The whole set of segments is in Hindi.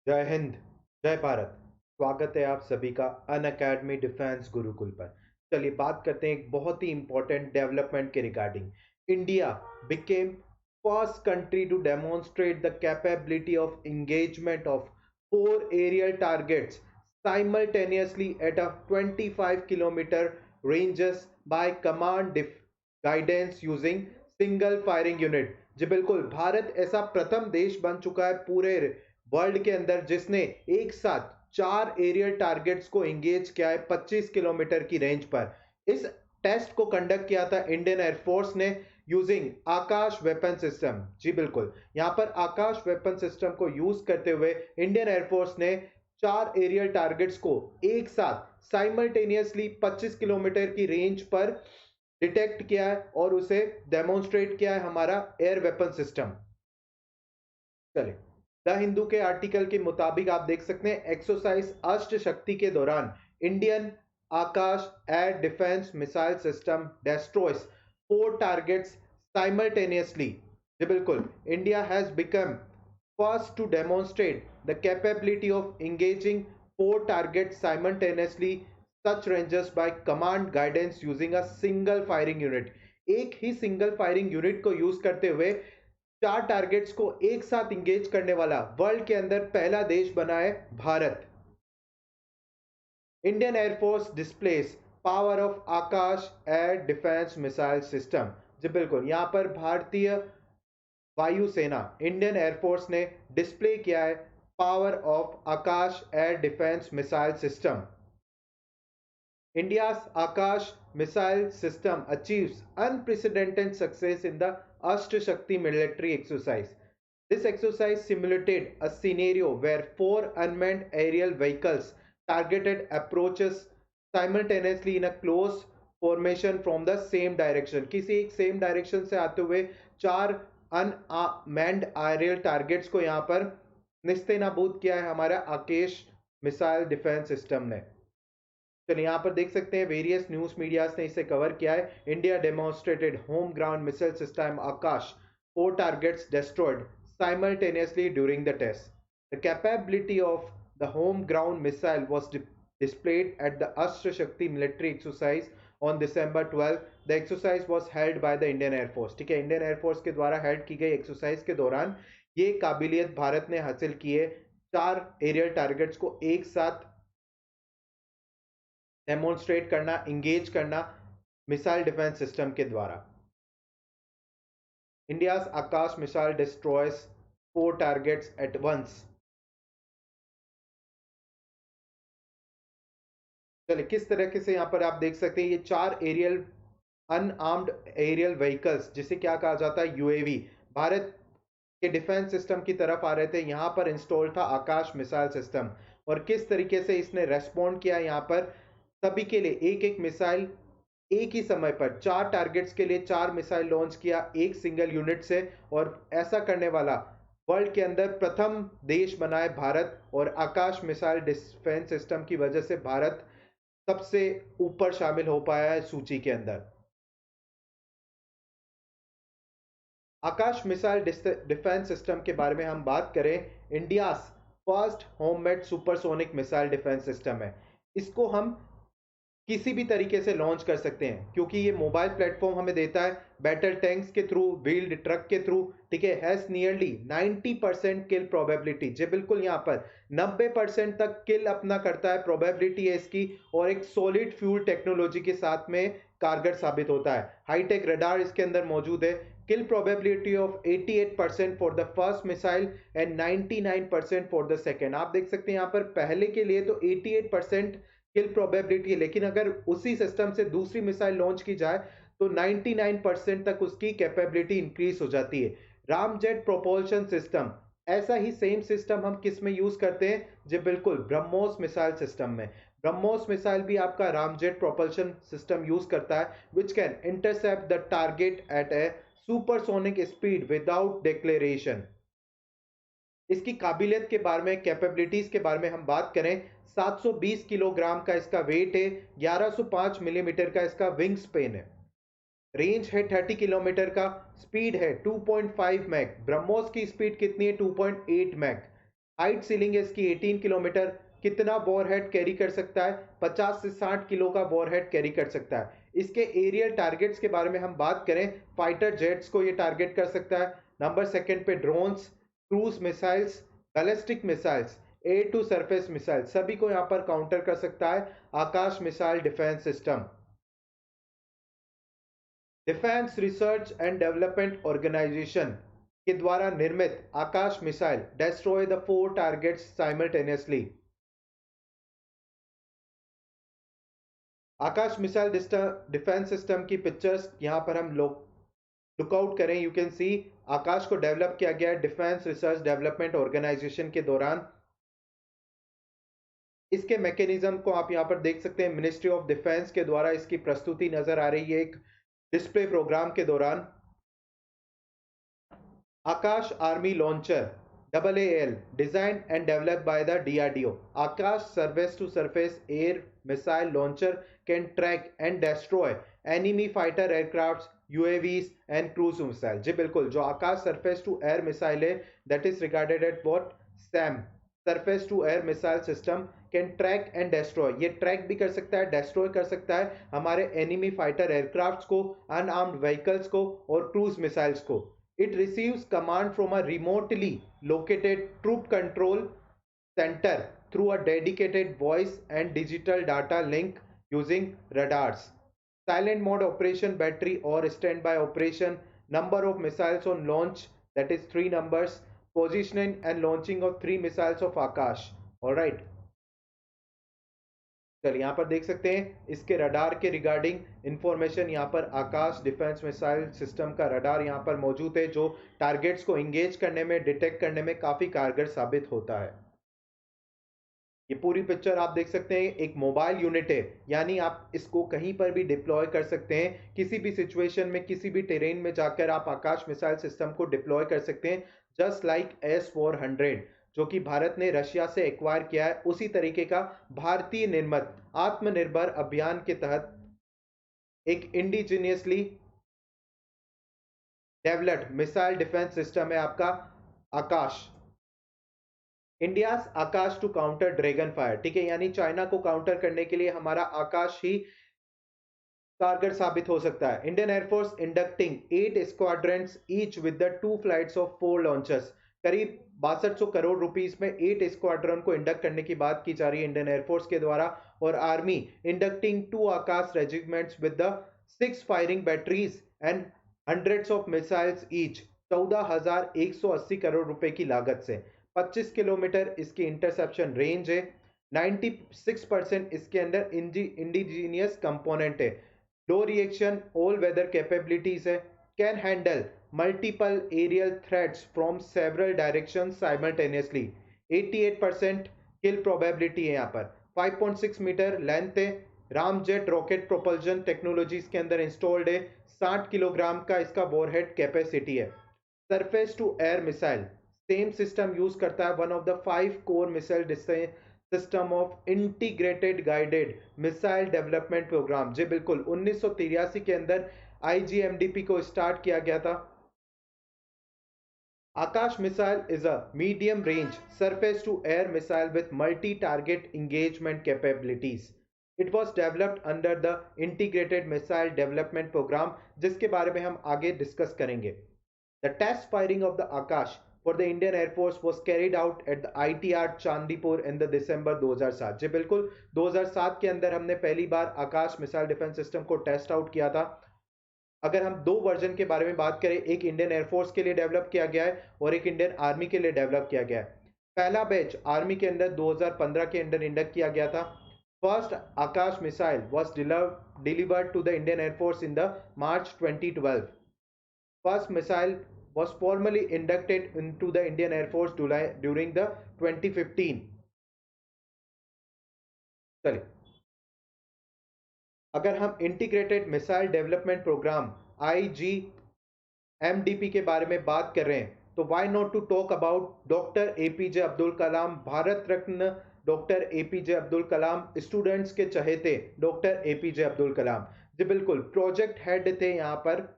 जय हिंद, जय भारत। स्वागत है आप सभी का अन अकेडमी डिफेंस गुरुकुल पर। चलिए बात करते हैं एक बहुत ही इंपॉर्टेंट डेवलपमेंट के regarding. India became first country to demonstrate the capability of engagement of four aerial targets simultaneously at a 25-kilometer ranges by command guidance using single firing unit। जी बिल्कुल, भारत ऐसा प्रथम देश बन चुका है पूरे वर्ल्ड के अंदर जिसने एक साथ चार एरियल टारगेट्स को एंगेज किया है 25 किलोमीटर की रेंज पर। इस टेस्ट को कंडक्ट किया था इंडियन एयरफोर्स ने यूजिंग आकाश वेपन सिस्टम। जी बिल्कुल, यहां पर आकाश वेपन सिस्टम को यूज करते हुए इंडियन एयरफोर्स ने चार एरियल टारगेट्स को एक साथ साइमल्टेनियसली 25 किलोमीटर की रेंज पर डिटेक्ट किया है और उसे डेमोन्स्ट्रेट किया है हमारा एयर वेपन सिस्टम। चले, द हिंदू के आर्टिकल के मुताबिक आप देख सकते हैं एक्सरसाइज अष्ट शक्ति के दौरान Indian Akash air defence missile system destroys four targets simultaneously। जी बिल्कुल, India has become first to demonstrate the capability of engaging four targets simultaneously such ranges by command guidance using a single firing unit। एक ही सिंगल फायरिंग यूनिट को यूज करते हुए चार टारगेट्स को एक साथ इंगेज करने वाला वर्ल्ड के अंदर पहला देश बना है Bharat. Indian air force displays power of Akash air defence missile system. जी बिल्कुल, यहां पर भारतीय वायुसेना इंडियन एयरफोर्स ने डिस्प्ले किया है power of Akash air defence missile system. India's Akash missile system achieves unprecedented success in the Ashta Shakti military exercise. This exercise simulated a scenario where four unmanned aerial vehicles targeted approaches simultaneously in a close formation from the same direction। किसी एक सेम डायरेक्शन से आते हुए चार अनमैन्ड एरियल टारगेट्स को यहाँ पर निस्ते नाबूद किया है हमारा आकेश मिसाइल डिफेंस सिस्टम ने। चलिए यहाँ पर देख सकते हैं वेरियस न्यूज मीडियाज ने इसे कवर किया है। India demonstrated home ground missile system Akash, four targets destroyed simultaneously during the test। The capability of the home ground missile was displayed at the Ashtra Shakti military exercise on December 12। The exercise was held by the Indian Air Force। ठीक है, इंडियन एयरफोर्स के द्वारा हेल्ड की गई एक्सरसाइज के दौरान ये काबिलियत भारत ने हासिल की है चार एरियल टारगेट्स को एक साथ डेमोन्स्ट्रेट करना, इंगेज करना मिसाइल डिफेंस सिस्टम के द्वारा। India's Akash missile destroys four targets at once. चलिए, किस तरीके से यहां पर आप देख सकते हैं ये चार एरियल अनआर्म्ड एरियल व्हीकल्स जिसे क्या कहा जाता है यूएवी, भारत के डिफेंस सिस्टम की तरफ आ रहे थे। यहां पर इंस्टॉल था आकाश मिसाइल सिस्टम और किस तरीके से इसने रेस्पॉन्ड किया यहाँ पर सभी के लिए एक एक मिसाइल एक ही समय पर चार टारगेट्स के लिए चार मिसाइल लॉन्च किया एक सिंगल यूनिट से। और ऐसा करने वाला वर्ल्ड के अंदर प्रथम देश बना है भारत और आकाश मिसाइल डिफेंस सिस्टम की वजह से भारत सबसे ऊपर शामिल हो पाया है सूची के अंदर। आकाश मिसाइल डिफेंस सिस्टम के बारे में हम बात करें, India first homemade supersonic missile defence system है। इसको हम किसी भी तरीके से लॉन्च कर सकते हैं क्योंकि ये मोबाइल प्लेटफॉर्म हमें देता है बैटल टैंक्स के थ्रू, व्हील्ड ट्रक के थ्रू। ठीक है, हैज नियरली 90% किल प्रोबेबिलिटी। जी बिल्कुल, यहाँ पर 90% तक किल अपना करता है, प्रोबेबिलिटी है इसकी, और एक सॉलिड फ्यूल टेक्नोलॉजी के साथ में कारगर साबित होता है। हाईटेक रडार इसके अंदर मौजूद है। Kill probability of 88% for the first missile and 99% for the second. आप देख सकते हैं यहाँ पर पहले के लिए तो 88% किल प्रोबेबिलिटी है, लेकिन अगर उसी सिस्टम से दूसरी मिसाइल लॉन्च की जाए तो 99% तक उसकी कैपेबिलिटी इंक्रीज हो जाती है। रामजेट प्रोपल्शन सिस्टम, ऐसा ही सेम सिस्टम हम किस में यूज करते हैं? जी बिल्कुल, ब्रह्मोस मिसाइल सिस्टम में। ब्रह्मोस मिसाइल भी आपका रामजेट प्रोपल्शन सिस्टम यूज करता है which can intercept the target at a supersonic speed without declaration. इसकी काबिलियत के बारे में, कैपेबिलिटीज के बारे में हम बात करें, 720 किलोग्राम का इसका वेट है, 1105 मिलीमीटर का इसका विंग स्पेन है, रेंज है 30 किलोमीटर का, स्पीड है 2.5 मैक। ब्रह्मोस की स्पीड कितनी है? 2.8 मैक। हाइट सीलिंग है इसकी 18 किलोमीटर। कितना वॉरहेड कैरी कर सकता है? 50 से 60 किलो का वॉरहेड कैरी कर सकता है। इसके एरियल टारगेट्स के बारे में हम बात करें, फाइटर जेट्स को ये टारगेट कर सकता है। नंबर सेकंड पे drones, cruise missiles, ballistic missiles, air to surface missile, सभी को यहां पर काउंटर कर सकता है Akash missile defence system. Defence research and development organisation के द्वारा निर्मित Akash missile destroy the 4 targets simultaneously. Akash missile defence system की पिक्चर्स यहां पर हम लोग लुकआउट करें, यू कैन सी आकाश को डेवलप किया गया डिफेंस रिसर्च डेवलपमेंट ऑर्गेनाइजेशन के दौरान। इसके मैकेनिज्म को आप यहां पर देख सकते हैं, मिनिस्ट्री ऑफ डिफेंस के द्वारा इसकी प्रस्तुति नजर आ रही है एक डिस्प्ले प्रोग्राम के दौरान। Akash army launcher AAL designed and developed by the DRDO. Akash surface to surface air missile launcher can track and destroy enemy fighter aircrafts, UAVs and cruise missile. जी बिल्कुल, जो आकाश surface to air missile है, that is regarded at what SAM, surface to air missile system can track and destroy. ये track भी कर सकता है, destroy कर सकता है हमारे enemy fighter aircrafts को, unarmed vehicles को और cruise missiles को। It receives command from a remotely located troop control center through a dedicated voice and digital data link using radars. Silent mode operation, battery or standby operation, number of missiles on launch, that is 3 numbers, positioning and launching of 3 missiles of Akash. Alright. चलिए यहाँ पर देख सकते हैं इसके रडार के रिगार्डिंग इंफॉर्मेशन। यहाँ पर आकाश डिफेंस मिसाइल सिस्टम का रडार यहाँ पर मौजूद है, जो टारगेट्स को इंगेज करने में, डिटेक्ट करने में काफी कारगर साबित होता है। ये पूरी पिक्चर आप देख सकते हैं, एक मोबाइल यूनिट है, यानी आप इसको कहीं पर भी डिप्लॉय कर सकते हैं। किसी भी सिचुएशन में, किसी भी टेरेन में जाकर आप आकाश मिसाइल सिस्टम को डिप्लॉय कर सकते हैं, जस्ट लाइक S-400 जो कि भारत ने रशिया से एक्वायर किया है। उसी तरीके का भारतीय निर्मित आत्मनिर्भर अभियान के तहत एक indigenously developed missile defence system है आपका Akash. India Akash to counter dragon fire, ठीक है, यानी चाइना को काउंटर करने के लिए हमारा आकाश ही कारगर साबित हो सकता है। Indian air force inducting 8 squadrons each with the 2 flights of 4 launchers. करीब 6200 करोड़ रुपीस में 8 स्क्वाड्रन को इंडक्ट करने की बात की जा रही है इंडियन एयरफोर्स के द्वारा। और army inducting 2 Akash regiments with the 6 firing batteries and hundreds of missiles each, 14,180 crore रुपए की लागत से। 25 किलोमीटर इसकी इंटरसेप्शन रेंज है। 96% इसके अंदर इंडिजीनियस कंपोनेंट है। Low reaction all weather capabilities है। Can handle multiple aerial threats from several direction simultaneously. 88% kill probability है यहाँ पर। 5.6 मीटर लेंथ है। रामजेट रॉकेट प्रोपल्जन टेक्नोलॉजी इसके अंदर इंस्टॉल्ड है। 60 किलोग्राम का इसका वॉरहेड कैपेसिटी है। Surface to air missile same system use करता है, one of the 5 core missile system of integrated guided missile development programme. जी बिल्कुल, 1983 के अंदर IGMDP को स्टार्ट किया गया था। Akash missile is a medium range surface to air missile with multi target engagement capabilities. It was developed under the integrated missile development programme, जिसके बारे में हम आगे डिस्कस करेंगे। The test firing of the Akash for the Indian Air Force was carried out at the ITR Chandipur in the December 2007। जी बिल्कुल, 2007 के अंदर हमने पहली बार आकाश मिसाइल डिफेंस सिस्टम को टेस्ट आउट किया था। अगर हम 2 वर्जन के बारे में बात करें, एक इंडियन एयरफोर्स के लिए डेवलप किया गया है और एक इंडियन आर्मी के लिए डेवलप किया गया है। पहला बैच आर्मी के अंदर 2015 के अंदर इंडक्ट किया गया था। First Akash missile was delivered to the Indian Air Force in the March 2012। First missile was formally inducted into the Indian Air Force during the 2015। चलिए, अगर हम integrated missile development program IGMDP के बारे में बात कर रहे हैं, तो why not to talk about doctor APJ Abdul Kalam, Bharat Ratna doctor APJ Abdul Kalam, students के चहेते डॉक्टर APJ अब्दुल कलाम। जी बिल्कुल, प्रोजेक्ट हेड थे यहाँ पर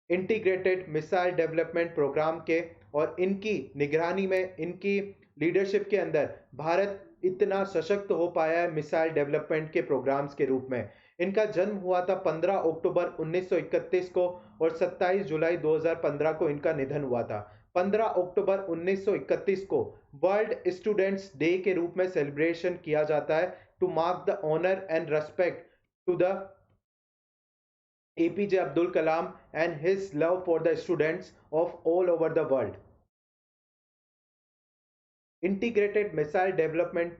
इंटीग्रेटेड मिसाइल डेवलपमेंट प्रोग्राम के। और इनकी निगरानी में, इनकी लीडरशिप के अंदर भारत इतना सशक्त हो पाया है मिसाइल डेवलपमेंट के प्रोग्राम्स के रूप में। इनका जन्म हुआ था 15 अक्टूबर 1931 को और 27 जुलाई 2015 को इनका निधन हुआ था। 15 अक्टूबर 1931 को वर्ल्ड स्टूडेंट्स डे के रूप में सेलिब्रेशन किया जाता है to mark the honour and respect to the APJ Abdul Kalam and his love for the students of all over the world. Integrated missile development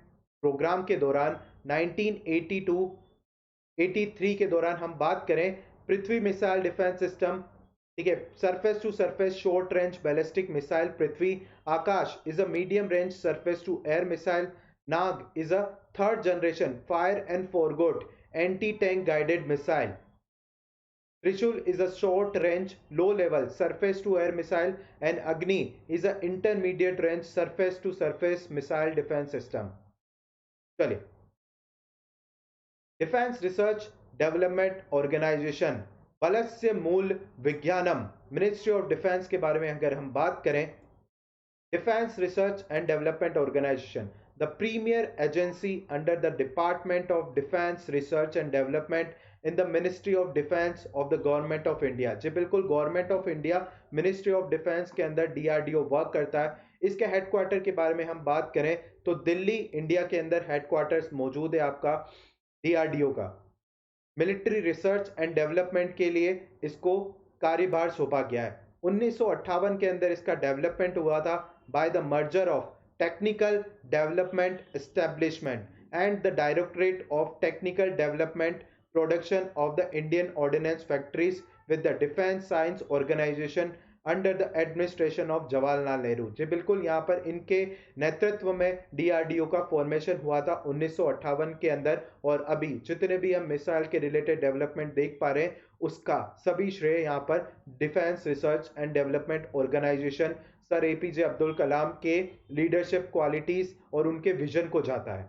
program के दौरान 1982-83 के दौरान हम बात करें, पृथ्वी मिसाइल डिफेंस सिस्टम, ठीक है, surface to surface short range ballistic missile Prithvi, Akash is a medium range surface to air missile, Nag is a third generation fire and forgot anti tank guided missile, Trishul is a short-range, low-level surface-to-air missile, and Agni is an intermediate-range surface-to-surface missile defense system. चलिए, डिफेंस रिसर्च डेवलपमेंट ऑर्गेनाइजेशन, बलस्य मूल विज्ञानम, मिनिस्ट्री ऑफ डिफेंस के बारे में अगर हम बात करें, defence research and development organisation, the premier agency under the department of defence research and development in the ministry of defence of the government of India. जी बिल्कुल, government of India ministry of defence के अंदर DRDO वर्क करता है। इसके हेडक्वार्टर के बारे में हम बात करें तो दिल्ली, इंडिया के अंदर हेडक्वार्टर्स मौजूद है आपका DRDO का। मिलिट्री रिसर्च एंड डेवलपमेंट के लिए इसको कार्यभार सौंपा गया है। 1958 के अंदर इसका डेवलपमेंट हुआ था by the merger of technical development establishment and the directorate of technical development production of the Indian ordnance factories with the defence science organisation under the administration of Jawaharlal Nehru. जी बिल्कुल, यहाँ पर इनके नेतृत्व में DRDO का फॉर्मेशन हुआ था 1958 के अंदर। और अभी जितने भी हम मिसाइल के रिलेटेड डेवलपमेंट देख पा रहे हैं उसका सभी श्रेय यहाँ पर defence research and development organisation sir APJ Abdul Kalam के लीडरशिप क्वालिटीज और उनके विजन को जाता है।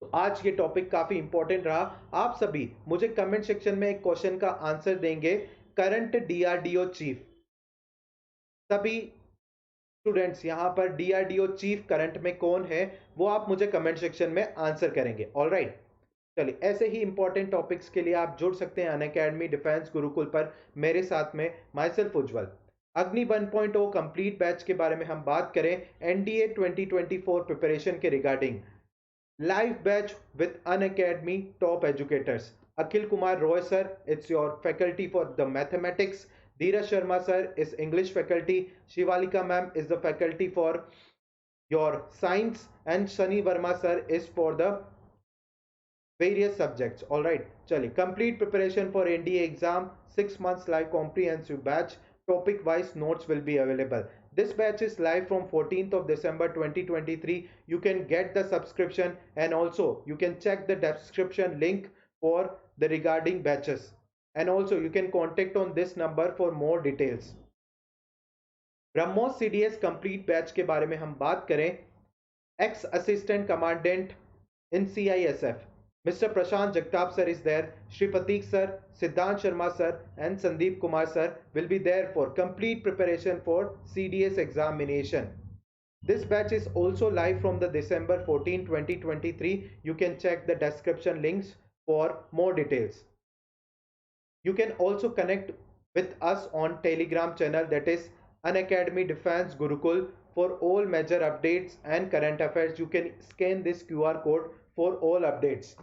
तो आज ये टॉपिक काफी इंपॉर्टेंट रहा। आप सभी मुझे कमेंट सेक्शन में एक क्वेश्चन का आंसर देंगे, करंट DRDO चीफ। सभी स्टूडेंट्स यहां पर DRDO चीफ करंट में कौन है वो आप मुझे कमेंट सेक्शन में आंसर करेंगे। ऑलराइट, चलिए, ऐसे ही इंपॉर्टेंट टॉपिक्स के लिए आप जुड़ सकते हैं अनअकैडमी डिफेंस गुरुकुल पर मेरे साथ में, माई सेल्फ उज्जवल। अग्नि 1.0 कंप्लीट बैच के बारे में हम बात करें, NDA 2024 प्रिपरेशन के regarding live batch with Unacademy top educators. Akhil Kumar Roy sir, it's your faculty for the mathematics. Dheeraj Sharma sir is English faculty. Shivalika ma'am is the faculty for your science, and Shani Verma sir is for the various subjects. All right, chaliye, complete preparation for NDA exam, 6 months live comprehensive batch. Topic wise notes will be available. This batch is live from 14th of December 2023. You can get the subscription and also you can check the description link for the regarding batches, and also you can contact on this number for more details. BrahMos CDS complete batch के बारे में हम बात करें, ex assistant commandant in CISF Mr. Prashant Jagtap sir is there, Shri Prateek sir, Siddhant Sharma sir and Sandeep Kumar sir will be there for complete preparation for CDS examination. This batch is also live from the December 14, 2023. You can check the description links for more details. You can also connect with us on Telegram channel, that is Unacademy Defense Gurukul, for all major updates and current affairs. You can scan this QR code for all updates.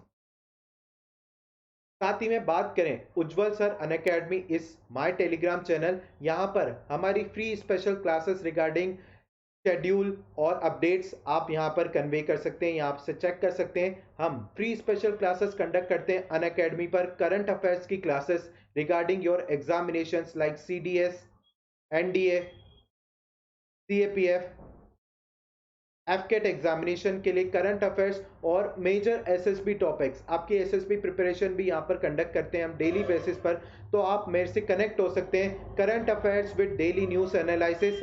साथ ही में बात करें उज्जवल sir Unacademy is my Telegram channel, यहाँ पर हमारी free special classes regarding schedule और अपडेट्स आप यहाँ पर कन्वे कर सकते हैं, यहाँ से चेक कर सकते हैं। हम फ्री स्पेशल क्लासेस कंडक्ट करते हैं अनअकैडमी पर, करंट अफेयर्स की classes regarding your examinations like CDS, NDA, CAPF, FCAT examination के लिए करंट अफेयर्स और मेजर SSB टॉपिक्स, आपकी SSB प्रिपरेशन भी यहाँ पर कंडक्ट करते हैं हम डेली बेसिस पर। तो आप मेरे से कनेक्ट हो सकते हैं current affairs with daily news analysis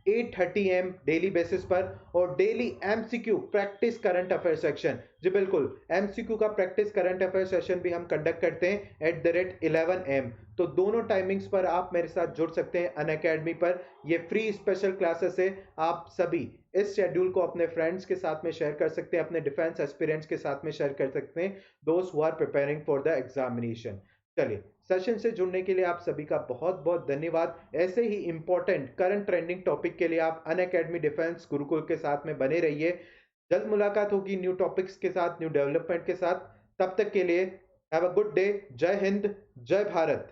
8:30 AM daily basis पर, और daily MCQ practice current affair section. जी बिल्कुल, एमसीक्यू का प्रैक्टिस करंट अफेयर सेशन भी हम कंडक्ट करते हैं @11 AM। तो दोनों टाइमिंग्स पर आप मेरे साथ जुड़ सकते हैं अनअकैडमी पर। ये फ्री स्पेशल क्लासेस है। आप सभी इस शेड्यूल को अपने फ्रेंड्स के साथ में शेयर कर सकते हैं, अपने डिफेंस एस्पिरेंट्स के साथ में शेयर कर सकते हैं, दोस्त who are preparing for the examination. चलिए, सेशन से जुड़ने के लिए आप सभी का बहुत बहुत धन्यवाद। ऐसे ही इंपॉर्टेंट करंट ट्रेंडिंग टॉपिक के लिए आप अनअकैडमी डिफेंस गुरुकुल के साथ में बने रहिए। जल्द मुलाकात होगी न्यू टॉपिक्स के साथ, न्यू डेवलपमेंट के साथ। तब तक के लिए हैव अ गुड डे। जय हिंद, जय भारत।